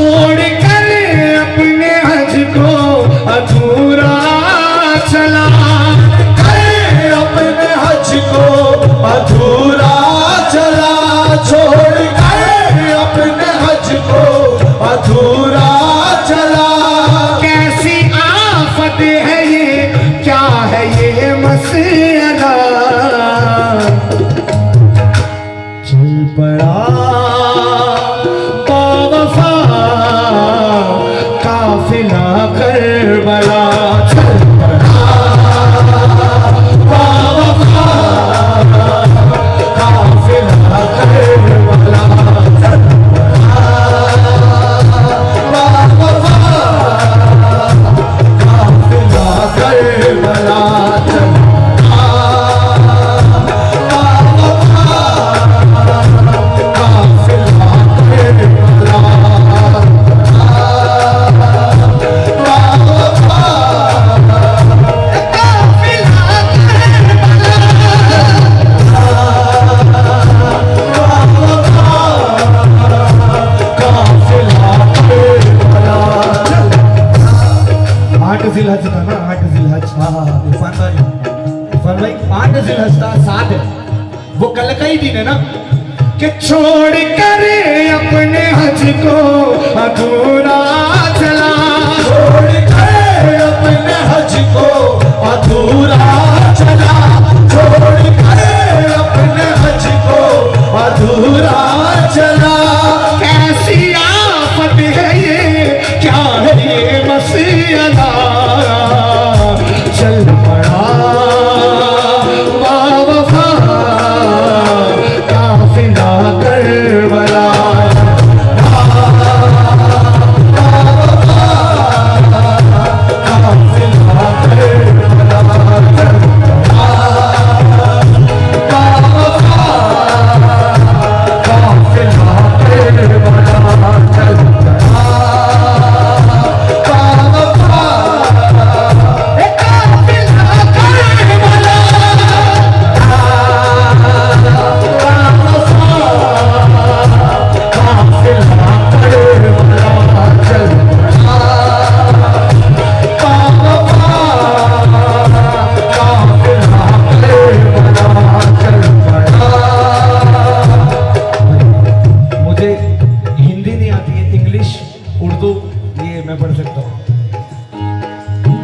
छोड़ कर अपने हज को अधूरा चला, अपने हज को अधूरा चला, छोड़ कर अपने हज को अधूरा चला। कैसी आफत है ये, क्या है ये मसला, चल पड़ा बावफा काफिला करबला, चल पड़ा बावफा काफिला करबला, चल जिलहज था ना, 8 जिलहज। इरफान भाई 8 जिलहज था, 7 है वो कल का ही दिन है ना, कि छोड़ कर अपने हज को अधूरा चला, छोड़ कर अपने हज को अधूरा चला, छोड़ कर अपने हज को अधूरा चला। कैसी आफत है ये, क्या है ये मसला, चल पड़ा बावफा काफिला करबला,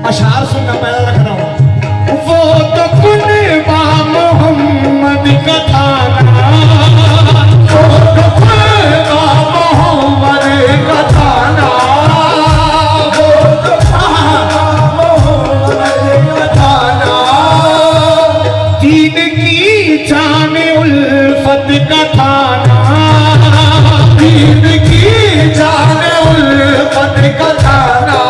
अशार सुनना पहला रख रहा हूं। वो तो कुनबा मोहम्मद का थाना, वो तो कुनबा मोहम्मद का थाना, वो तो मोहम्मद का थाना, दीन की जान उल्फत का थाना, दीन की जान उल्फत का थाना,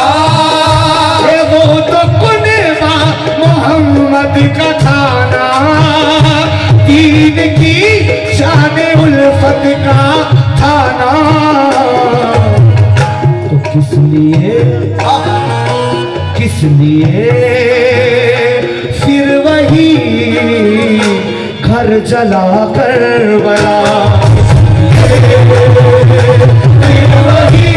मोहम्मद का थाना, दीन की शान उल्फत का थाना। तो किस लिए फिर वही घर जला करबला, फिर वही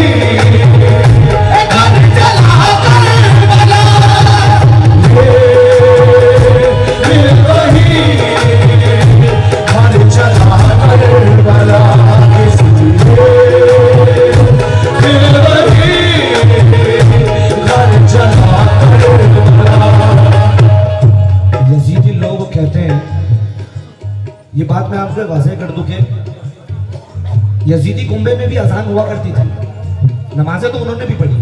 यजीदी लोग कहते हैं, ये बात मैं आपको वाज़ेह कर दूं कि यजीदी कुंबे में भी अजान हुआ करती थी, नमाजें तो उन्होंने भी पढ़ी।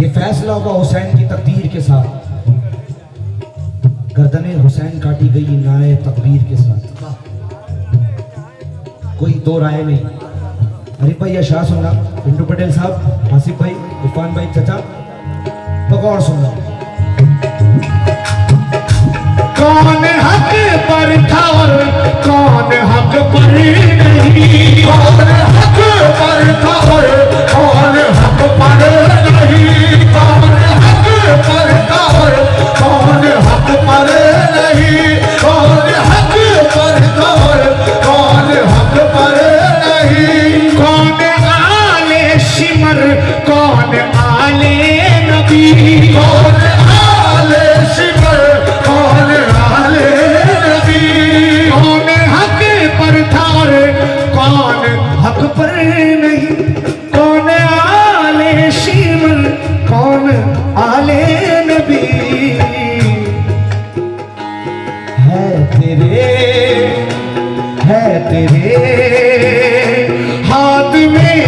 ये फैसला हुआ हुसैन की तकदीर के साथ, गर्दने हुसैन काटी गई नाए तकबीर के साथ, कोई दो राय नहीं। हरीफ भाई शाह सुनना, पिंटू पटेल साहब, आसिफ भाई, इरफान भाई, चचा तो और सुनना। कौन हक पर था और कौन हक पर नहीं, कौन हक पर था और कौन हक पर नहीं, कौन हक पर था और कौन हक पर नहीं, कौन हक पर था और कौन हक पर तेरे हाथ में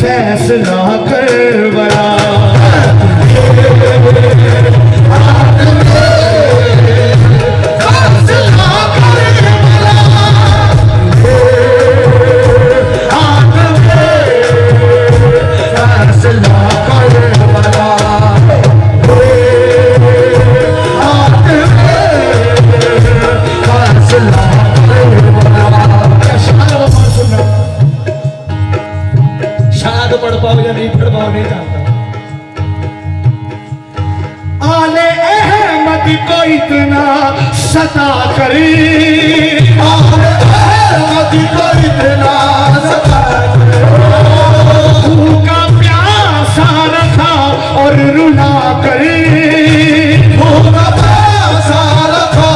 फैसला करबला शायद पढ़ पाओ या नहीं पढ़ पाओ नहीं जानता। आले अहमद को इतना सता करी, आले अहमद को इतना सता करे, भूखा प्यासा रखा और रुला करी, भूखा प्यासा रखा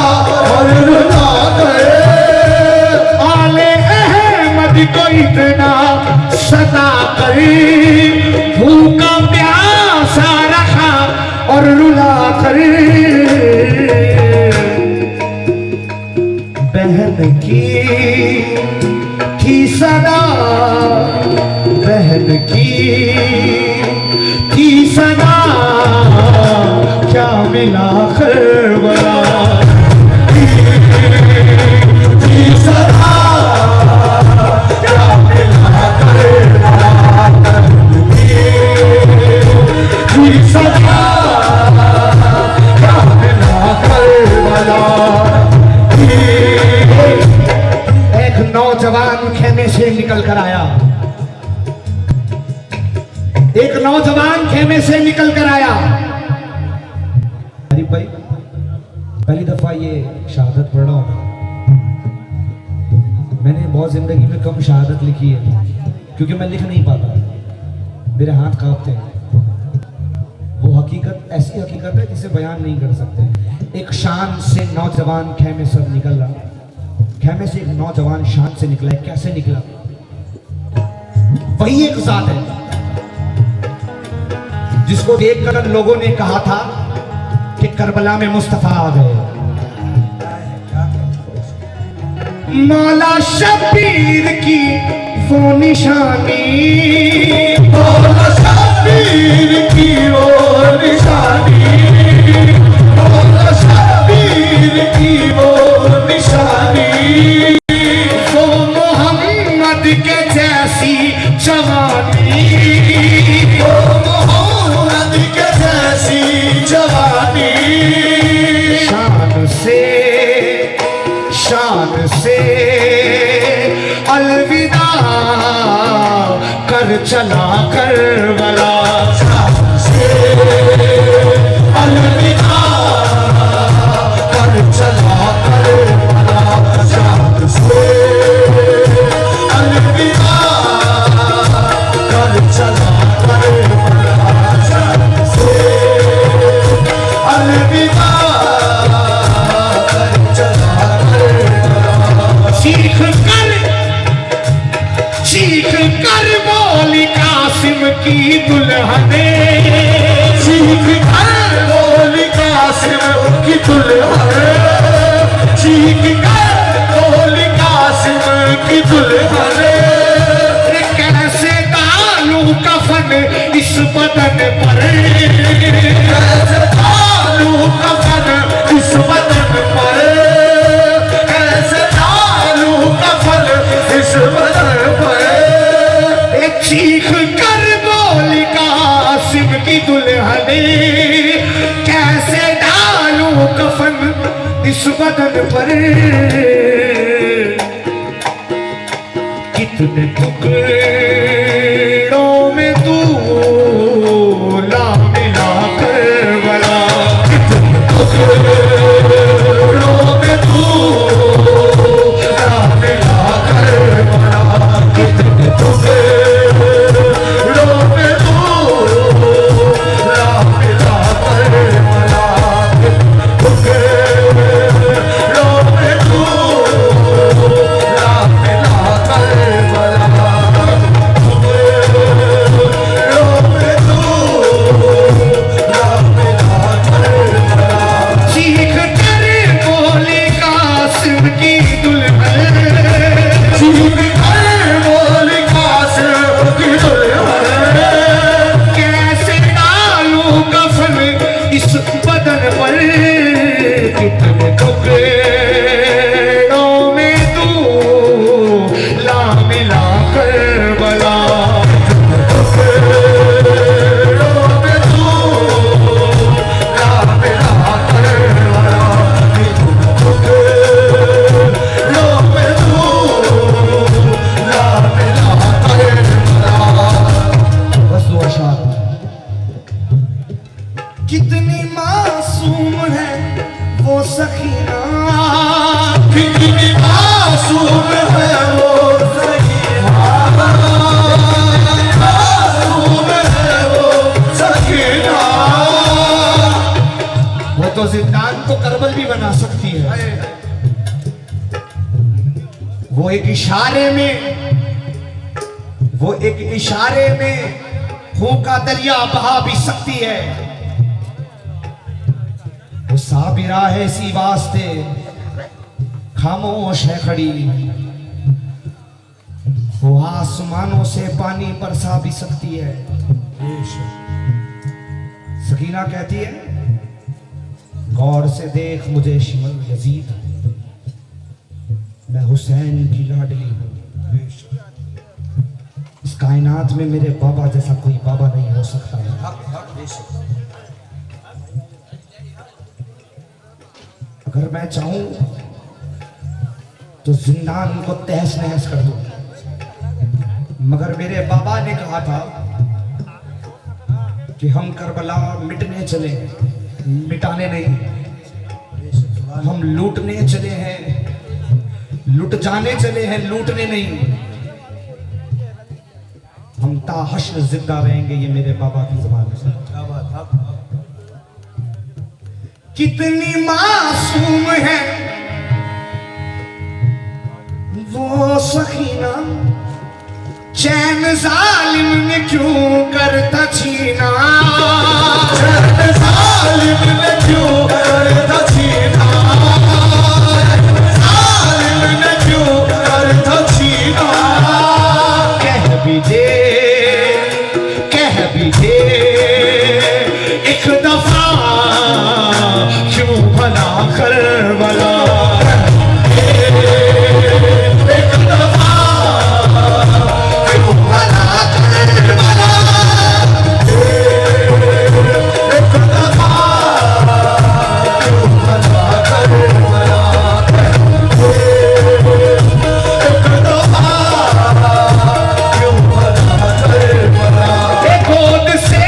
और रुला करे। आले अहमद को इतना सता करी, भूखा प्यासा रखा और रुला करी। बहन की थी सदा, बहन की थी सदा, क्या मिला करबला थी सदा, क्या मिला करबला, थी सदा, क्या मिला करबला। एक नौजवान खेमे से निकल कर आया, एक नौजवान खेमे से निकल कर आया। अरे भाई पहली दफा ये शहादत पढ़ रहा हूं। मैंने बहुत जिंदगी में कम शहादत लिखी है क्योंकि मैं लिख नहीं पाता, मेरे हाथ कांपते हैं। वो हकीकत ऐसी हकीकत है जिसे बयान नहीं कर सकते। एक शान से नौजवान खेमे से निकल रहा, खेमे से एक नौजवान शान से निकला है। कैसे निकला? वही एक जात है जिसको देखकर लोगों ने कहा था कि करबला में मुस्तफा आ गए। मौला शबीर की वो निशानी, मौला शबीर की वो निशानी, मौला शबीर की वो निशानी, वो मोहम्मद के जैसी जवानी, वो मोहम्मद के जैसी जवानी। शान से अलविदा कर चला करबला, शान से अलविदा कर चला करबला, शान से अलविदा कर चला करबला, शान से अलविदा कर चला करबला। चीख कर बोली कासिम की दुल्हने, चीख कर बोली कासिम की दुल्हने, चीख कर बोली कासिम की दुल्हने। कैसे डालू कफन इस बदन पर, कैसे डालू कफन इस बदन पर, कैसे डालू कफन इस बदन पर। चीख कर बोली कासिम की दुल्हने, कैसे डालू कफन इस बदन पर। कितने टुकड़ों में तू ला मिला करबला, कितने टुकड़ों में तू ला मिला करबला, कितने टुकड़ों में तू ला मिला करबला, कितने टुकड़ों में तू ला मिला करबला। वो एक इशारे में खून का दरिया बहा भी सकती है। वो साबिरा है इसी वास्ते खामोश है खड़ी, वो आसमानों से पानी बरसा भी सकती है। सकीना कहती है, गौर से देख मुझे शिमल यजीद, मैं हुसैन की लाडली हूं। इस कायनात में मेरे बाबा जैसा कोई बाबा नहीं हो सकता है। अगर मैं चाहूं तो जिंदान को तहस नहस कर दूं, मगर मेरे बाबा ने कहा था कि हम करबला मिटने चले, मिटाने नहीं। हम लूटने चले हैं, लुट जाने चले हैं, लूटने नहीं। हम ताहश्र जिंदा रहेंगे, ये मेरे बाबा की ज़बान से। कितनी मासूम है वो सकीना, चैन जालिम ने क्यों करता छीना, चैन जालिम ने क्यों करता छीना, जालिम ने क्यों करता छीना। कह भी दे एक दफा, क्यों भला करबला, एक दफा क्यों भला करबला, एक दफा क्यों भला करबला, एक दफा क्यों भला करबला। गोद से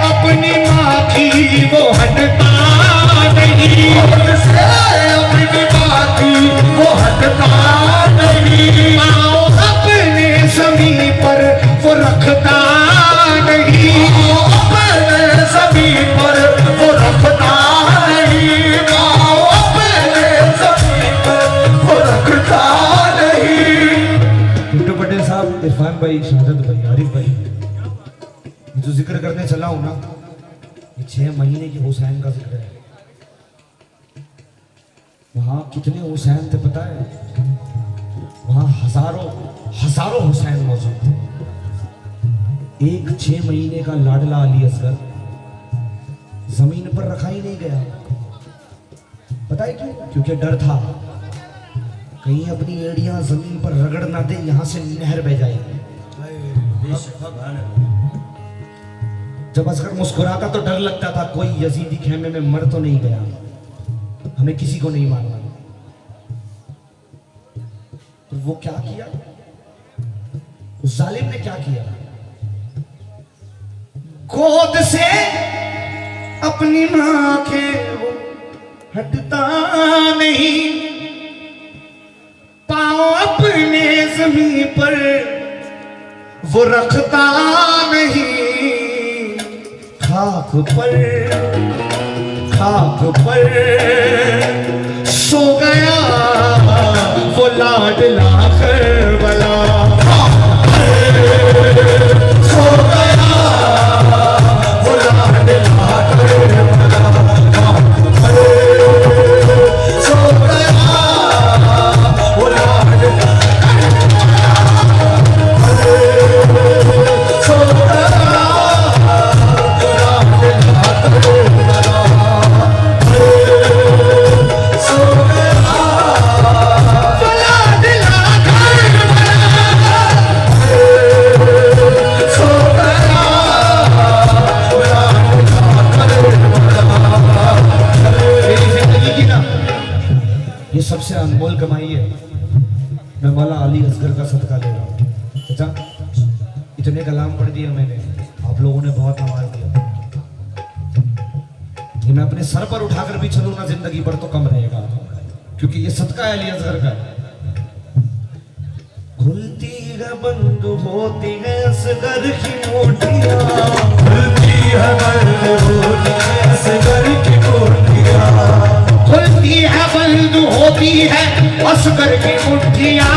अपनी माँ की वो हटता नहीं, गोद से अपनी माँ की वो हटता नहीं, माँ अपने ज़मीन पर वो रखता नहीं, अपने ज़मीन पर वो रखता नहीं, माँ अपने ज़मीन पर वो रखता नहीं। टुट्टू पटेल साहब, इरफान भाई, शहादत भाई, आरिफ भाई, ये जो जिक्र करने चला हूं ना, ये 6 महीने की हुसैन का जिक्र है। वहां कितने हुसैन थे पता है? वहां हजारों हुसैन मौजूद थे। एक 6 महीने का लाडला अली असगर जमीन पर रखा ही नहीं गया। पता है क्यों? क्योंकि डर था कहीं अपनी एड़ियां जमीन पर रगड़ ना दे, यहां से नहर बह जाएगी। जब असगर मुस्कुराता तो डर लगता था कोई यजीदी खेमे में मर तो नहीं गया, हमें किसी को नहीं मारना। तो वो क्या किया, उस जालिम ने क्या किया, गोद से अपनी मां के वो हटता नहीं, पांव अपने जमीन पर वो रखता नहीं, खाक पर सो गया वो लाडला करबला, सो गया वो लाडला करबला, सो गया वो लाडला करबला, सो गया ये सबसे अनमोल कमाई है। मैं मौला अली असगर का सदका ले रहा हूँ। चाचा, इतने कलाम पढ़ दिया मैंने, आप लोगों ने बहुत नवाज दिया। ये मैं अपने सर पर उठाकर भी चलूँ ना जिंदगी पर तो कम रहेगा, क्योंकि ये सदका है अली असगर का। खुलती है बंद होती है असगर की मोटियां, खुलती है बंद होती है असगर की मोटियां, खुलती है बंद होती है असगर की मुट्ठियां,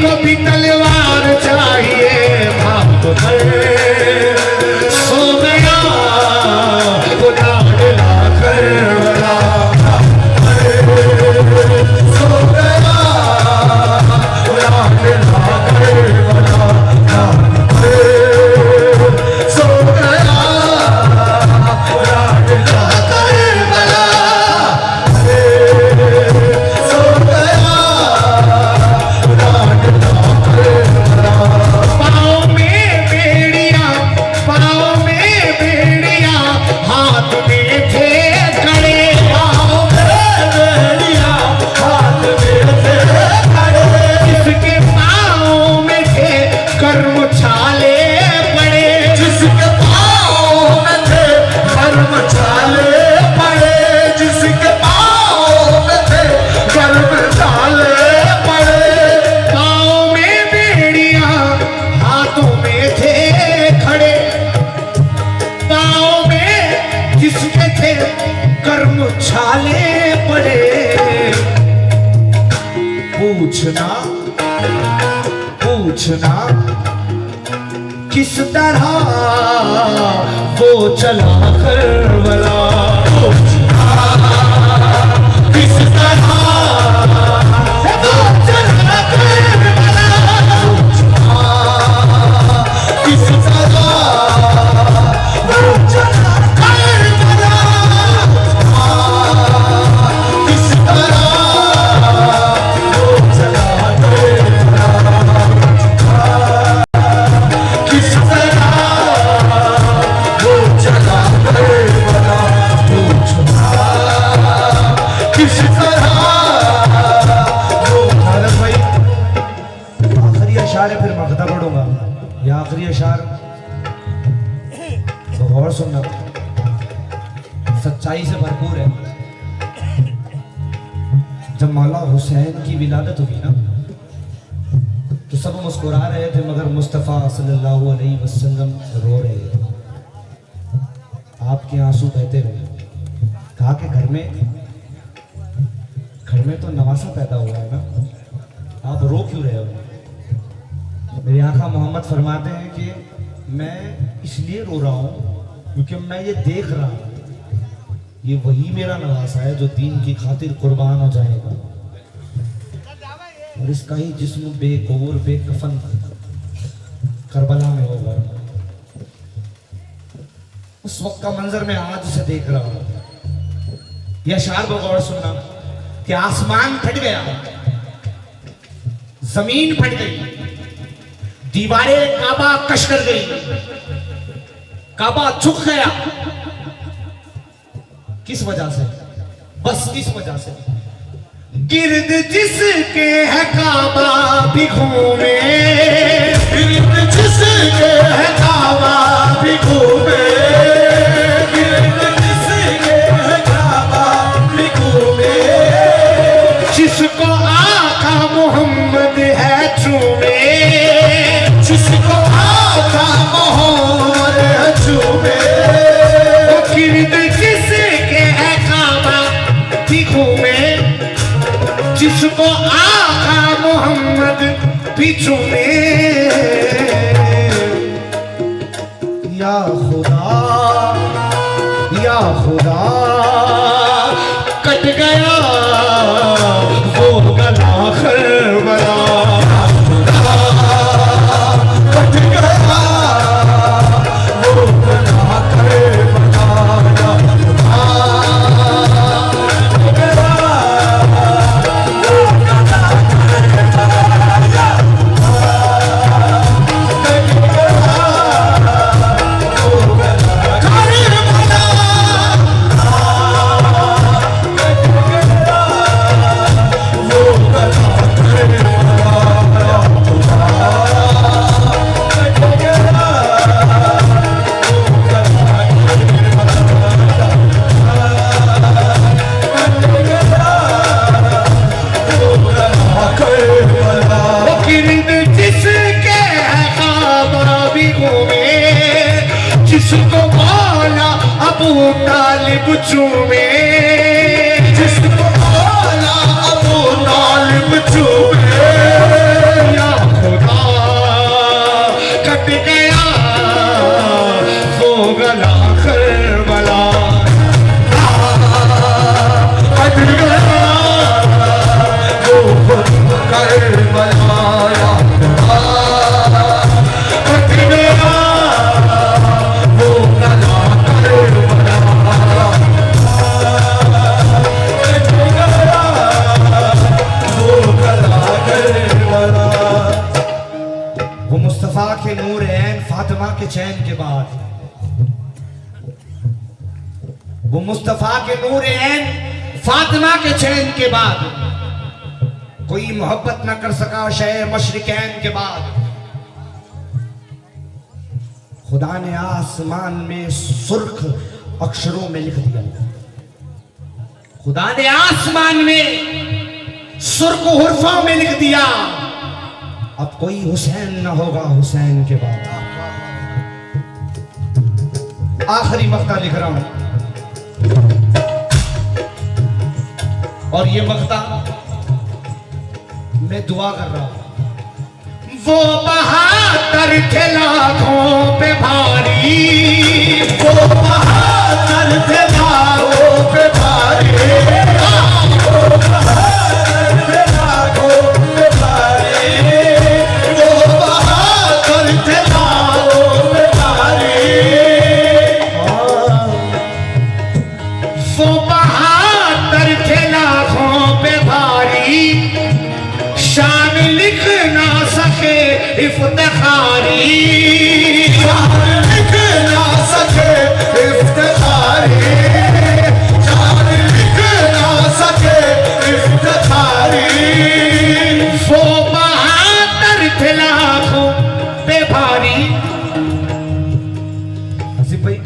को भी तलवार चाहिए, भाग सो गया वो लाडला करबला, सो गया वो लाडला करबला, सो गया वो लाडला करबला, सो गया वो लाडला करबला। पाँव में बेड़ियां, पाँव में बेड़ियां, हाथ में थे कड़े, पाँव में बेड़ियां, हाथ में थे कड़े, जिसके पाँव में थे कर्म छाले पड़े, जिसके पाँव में थे कर्म छाले पड़े, जिसके पाँव में थे कर्म छाले पड़े। पाँव में बेड़ियां, हाथों में थे खड़े, पाँव में जिसके थे कर्म छाले पड़े। पूछना पूछना किस तरह वो चला करबला, पूछना किस तरह वो चला करबला, पूछना किस तरह वो चला करबला, किस तरह वो चला करबला, किस तरह वो चला करबला, पूछना किस तरह वो। भारत भाई आखिरी अशार है, फिर मगधा पढ़ूंगा। ये आखिरी अशार तो गौर सुनना, सच्चाई से भरपूर है। जब मौला हुसैन की विलादत हुई ना, तो सब मुस्कुरा रहे थे, मगर मुस्तफ़ा सल्लल्लाहु अलैहि वसल्लम रो रहे थे, आपके आंसू बहते रहे। कहा कि घर में तो नवासा पैदा हुआ है ना, आप रो क्यों रहे हो? मेरे आका मोहम्मद फरमाते हैं कि मैं इसलिए रो रहा हूँ क्योंकि मैं ये देख रहा हूँ, ये वही मेरा नवासा है जो दीन की खातिर कुर्बान हो जाएगा, और इसका ही जिस्म बेकौर बेकफन करबला में होगा। उस वक्त का मंजर मैं आज उसे देख रहा हूँ। यह अशार बगौर सुनना कि आसमान फट गया, जमीन फट गई, दीवारें काबा कश कर गई, काबा झुक गया। किस वजह से? बस किस वजह से? गिर्द जिसके है काबा भी घूमे, गिर्द जिसके है काबा भी घूमे, गिर्द जिसके है काबा भी घूमे, जिसको आका मोहम्मद है चूमे, जिसको आका मोहम्मद है चूमे, वो गिर्द जिसके है काबा भी घूमे, जिसको आका मोहम्मद भी चूमे। या खुदा कट गया वो गला करबला, कट गया वो गला करबला, जिसको मौला अबू तालिब चूमे, जिसको मौला अबू तालिब चूमे, करबला कट गया वो कला करबला कट गया वो कला करबला। वो मुस्तफ़ा के नूर ऐन फातिमा के चैन के बाद, वो मुस्तफ़ा के नूर ऐन फातिमा के चैन के बाद कोई मोहब्बत न कर सका शय मशरिकैन के बाद। खुदा ने आसमान में सुर्ख अक्षरों में लिख दिया, खुदा ने आसमान में सुर्ख हुर्फों में लिख दिया, अब कोई हुसैन न होगा हुसैन के बाद। आखिरी मक्ता लिख रहा हूं और ये मक्ता मैं दुआ कर रहा हूं। वो बहादुर थे लाखों पे भारी, वो बहादुर थे लाखों पे भारी, वो बहादुर थे लाखों पे भारी, वो बहादुर थे लाखों पे भारी, वो बहादुर थे लाखों पे भारी, शान लिख ना सके इफ्तिखारी, शान लिख ना सके इफ्तिखारी, शान लिख ना सके इफ्तिखारी। वो बहादुर थे लाखों पे भारी। हसीब भाई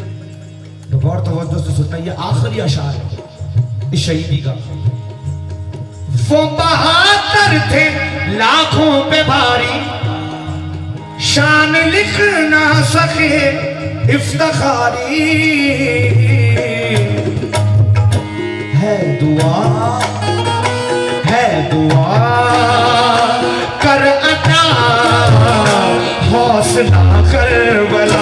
तो गौर तवज्जो से सुनना, ये आखिरी अशार है इस शहीदी का। वो बहादुर थे लाखों पे भारी, शान लिख ना सके इफ्तिखारी, है दुआ कर अता हौसला करबला,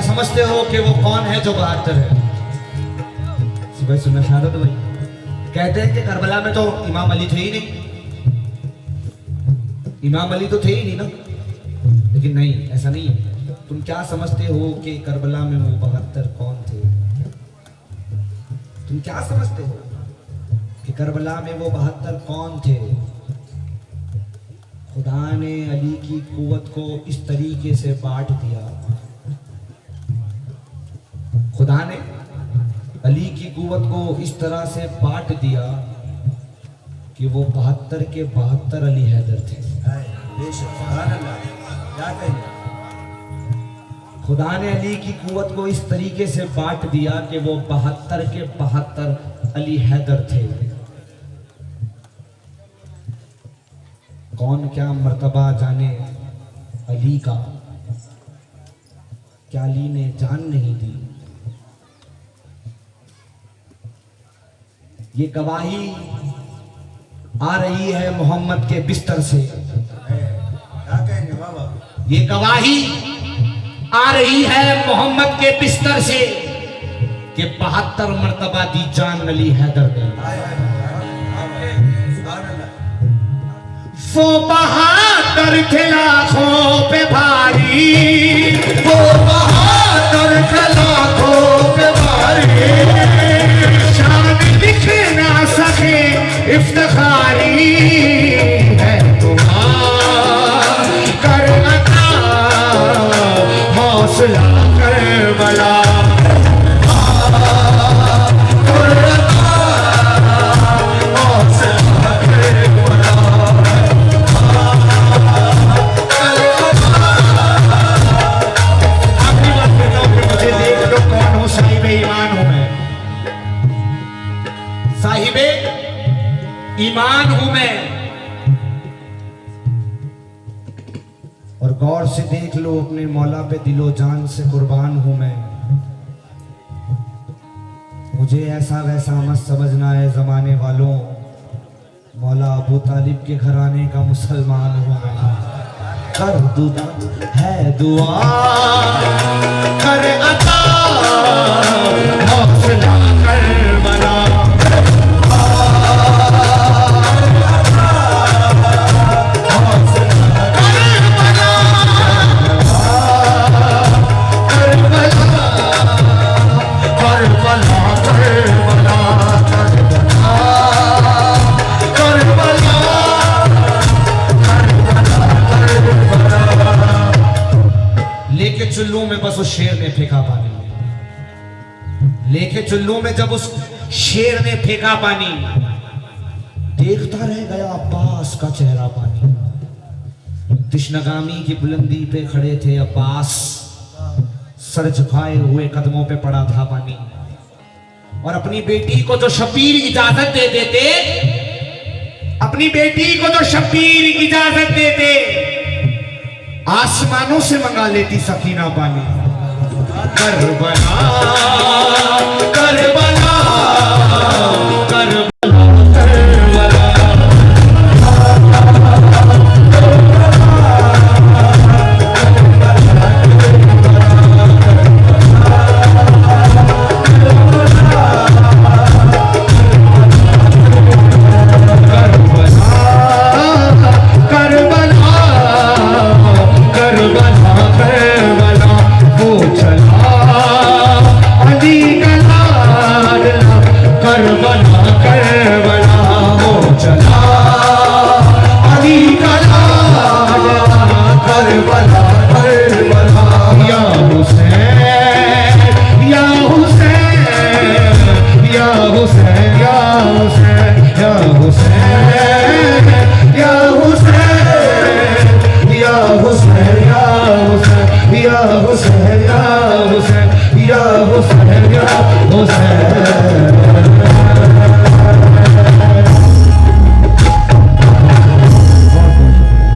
समझते हो कि वो कौन है जो बहादुर है? भाई सुनना शहादत भाई कहते हैं कि करबला में तो इमाम अली थे ही नहीं, इमाम अली तो थे ही नहीं ना, लेकिन नहीं ऐसा नहीं है। तुम क्या समझते हो कि करबला में वो बहादुर कौन थे? तुम क्या समझते हो कि करबला में वो बहादुर कौन थे? खुदा ने अली की कुव्वत को इस तरीके से बांट दिया, खुदा ने अली की कुव्वत को इस तरह से बांट दिया कि वो 72 के 72 अली हैदर थे। खुदा ने अली की कुव्वत को इस तरीके से बांट दिया कि वो 72 के 72 अली हैदर थे। कौन क्या मर्तबा जाने अली का, क्या अली ने जान नहीं दी। ये गवाही आ रही है मोहम्मद के बिस्तर से, ये गवाही आ रही है मोहम्मद के बिस्तर से कि 72 मर्तबा दी जान अली हैदर ने। वो बहादुर थे लाखों पे भारी, वो बहादुर थे लाखों पे भारी, शान लिख ना सके इफ्तिखारी, है तुम्हारा कर अता हौसला करबला। और गौर से देख लो अपने मौला पे, दिलो जान से कुर्बान हूं मैं। मुझे ऐसा वैसा मत समझना है जमाने वालों, मौला अबू तालिब के घराने का मुसलमान हूं मैं। कर दुआ है दुआ कर अता, हौसला कर बना। लेके चुल्लू में बस उस शेर ने फेंका पानी, लेके चुल्लू में जब उस शेर ने फेंका पानी, देखता रह गया अब्बास का चेहरा पानी। तिश्नगामी की बुलंदी पे खड़े थे अब्बास, सर झुकाए हुए कदमों पे पड़ा था पानी। और अपनी बेटी को तो शब्बीर इजाजत दे देते, अपनी बेटी को तो शब्बीर इजाजत देते, आसमानों से मंगा लेती सकीना पानी। Karbala Karbala Karbala Husain, ya Husain, ya Husain, ya Husain.